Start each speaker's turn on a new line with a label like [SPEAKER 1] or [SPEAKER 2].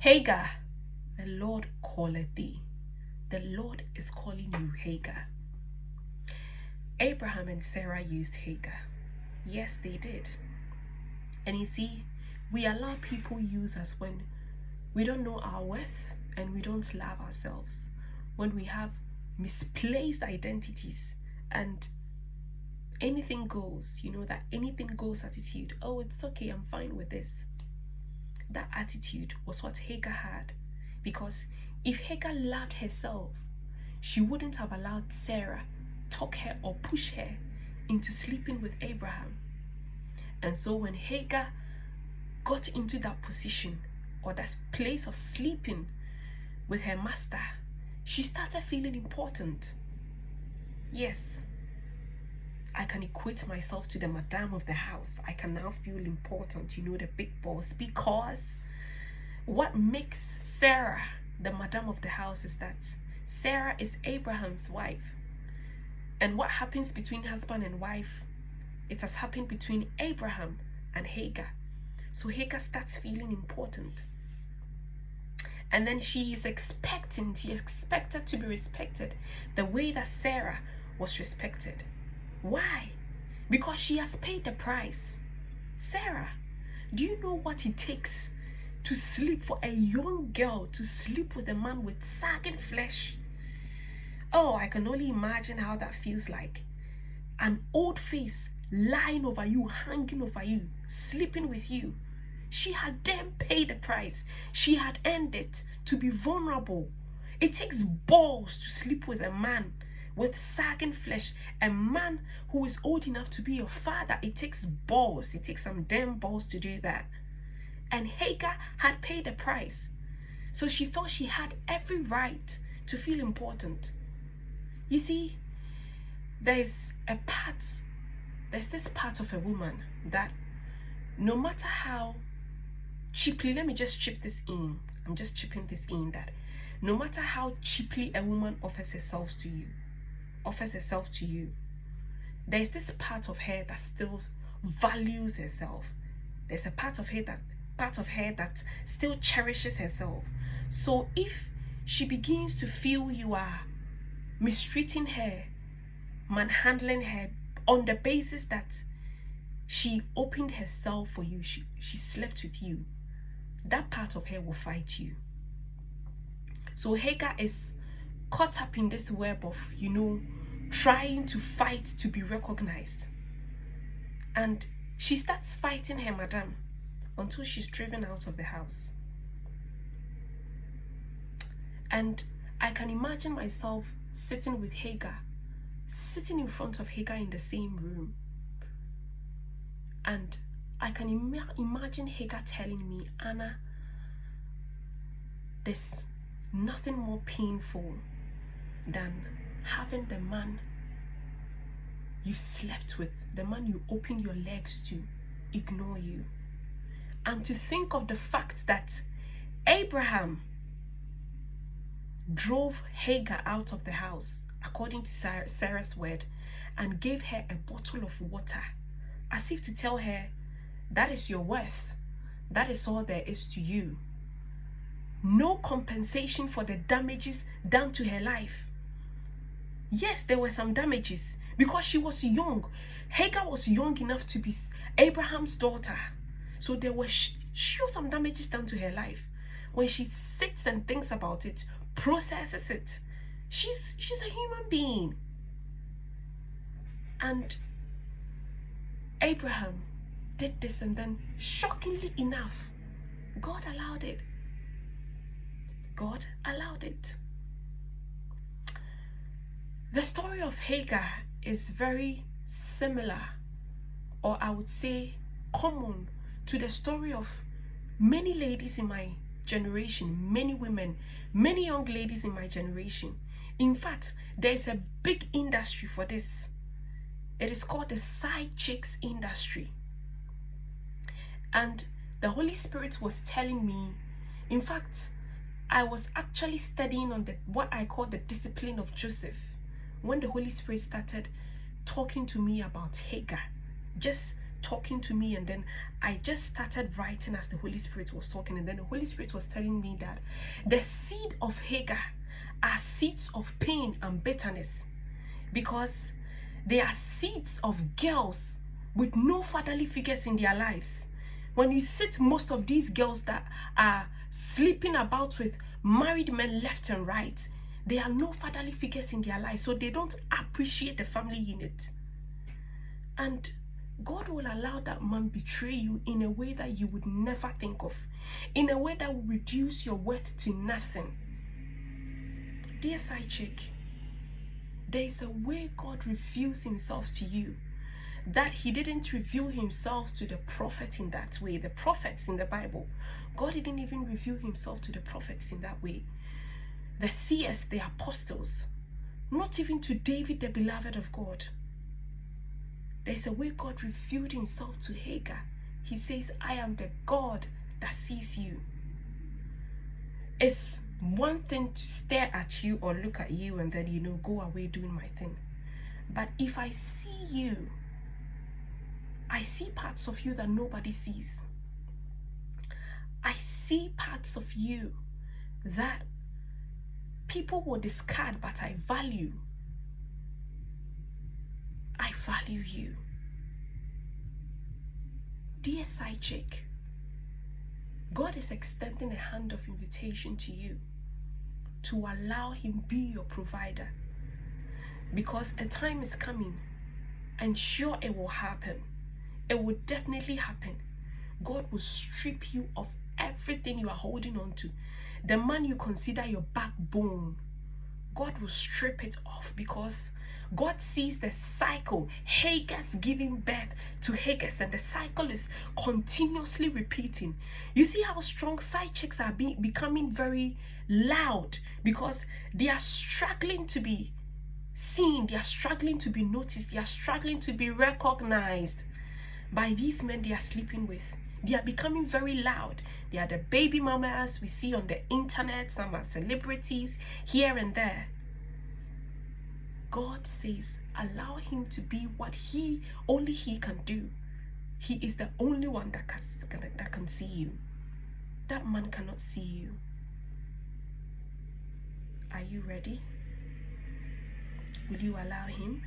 [SPEAKER 1] Hagar, the Lord calleth thee. The Lord is calling you, Hagar. Abraham and Sarah used Hagar. Yes, they did. And you see, we allow people use us when we don't know our worth and we don't love ourselves. When we have misplaced identities and anything goes, that anything goes attitude. Oh, it's okay, I'm fine with this. That attitude was what Hagar had. Because if Hagar loved herself, she wouldn't have allowed Sarah talk her or push her into sleeping with Abraham. And so when Hagar got into that position or that place of sleeping with her master, she started feeling important. Yes, I can equate myself to the madam of the house. I can now feel important, the big boss, because what makes Sarah the madam of the house is that Sarah is Abraham's wife. And what happens between husband and wife, it has happened between Abraham and Hagar. So Hagar starts feeling important. And then she expected to be respected the way that Sarah was respected. Why? Because she has paid the price. Sarah, do you know what it takes to sleep for a young girl to sleep with a man with sagging flesh? Oh, I can only imagine how that feels like. An old face lying over you, hanging over you, sleeping with you. She had then paid the price. She had earned it to be vulnerable. It takes balls to sleep with a man with sagging flesh, a man who is old enough to be your father. It takes balls. It takes some damn balls to do that. And Hagar had paid the price. So she felt she had every right to feel important. You see, there's this part of a woman that no matter how cheaply, let me just chip this in. I'm just chipping this in, that no matter how cheaply a woman offers herself to you, there's this part of her that still values herself. There's a part of her that still cherishes herself. So if she begins to feel you are mistreating her, manhandling her on the basis that she opened herself for you, she slept with you, that part of her will fight you. So Hagar is caught up in this web of, trying to fight to be recognized. And she starts fighting her madam until she's driven out of the house. And I can imagine myself sitting with Hagar, sitting in front of Hagar in the same room. And I can imagine Hagar telling me, Anna, there's nothing more painful than having the man you slept with, the man you opened your legs to, ignore you. And to think of the fact that Abraham drove Hagar out of the house, according to Sarah's word, and gave her a bottle of water, as if to tell her, that is your worth. That is all there is to you. No compensation for the damages done to her life. Yes, there were some damages because she was young. Hagar was young enough to be Abraham's daughter. So there were sure some damages done to her life. When she sits and thinks about it, processes it, she's a human being. And Abraham did this, and then shockingly enough, God allowed it. God allowed it. The story of Hagar is very similar, or I would say common, to the story of many ladies in my generation, many women, many young ladies in my generation. In fact, there's a big industry for this. It is called the side chicks industry. And the Holy Spirit was telling me, in fact, I was actually studying on what I call the discipline of Joseph, when the Holy Spirit started talking to me about Hagar, just talking to me, and then I just started writing as the Holy Spirit was talking, and then the Holy Spirit was telling me that the seed of Hagar are seeds of pain and bitterness, because they are seeds of girls with no fatherly figures in their lives. When you sit most of these girls that are sleeping about with married men left and right, they are no fatherly figures in their lives, so they don't appreciate the family unit. And God will allow that man betray you in a way that you would never think of, in a way that will reduce your worth to nothing. Dear side chick, there is a way God reveals himself to you that he didn't reveal himself to the prophet in that way. The prophets in the Bible, God didn't even reveal himself to the prophets in that way. The seers, the apostles, not even to David, the beloved of God. There's a way God revealed himself to Hagar. He says, I am the God that sees you. It's one thing to stare at you or look at you and then, go away doing my thing. But if I see you, I see parts of you that nobody sees. I see parts of you that people will discard, but I value. I value you. Dear side chick, God is extending a hand of invitation to you to allow him be your provider, because a time is coming, and sure, it will happen. It will definitely happen. God will strip you of everything you are holding on to. The man you consider your backbone, God will strip it off, because God sees the cycle. Hagar's giving birth to Hagar, and the cycle is continuously repeating. You see how strong side chicks are becoming very loud, because they are struggling to be seen, they are struggling to be noticed, they are struggling to be recognized by these men they are sleeping with. They are becoming very loud. They are the baby mamas we see on the internet. Some are celebrities here and there. God says, allow him to be what only he can do. He is the only one that can see you. That man cannot see you. Are you ready? Will you allow him?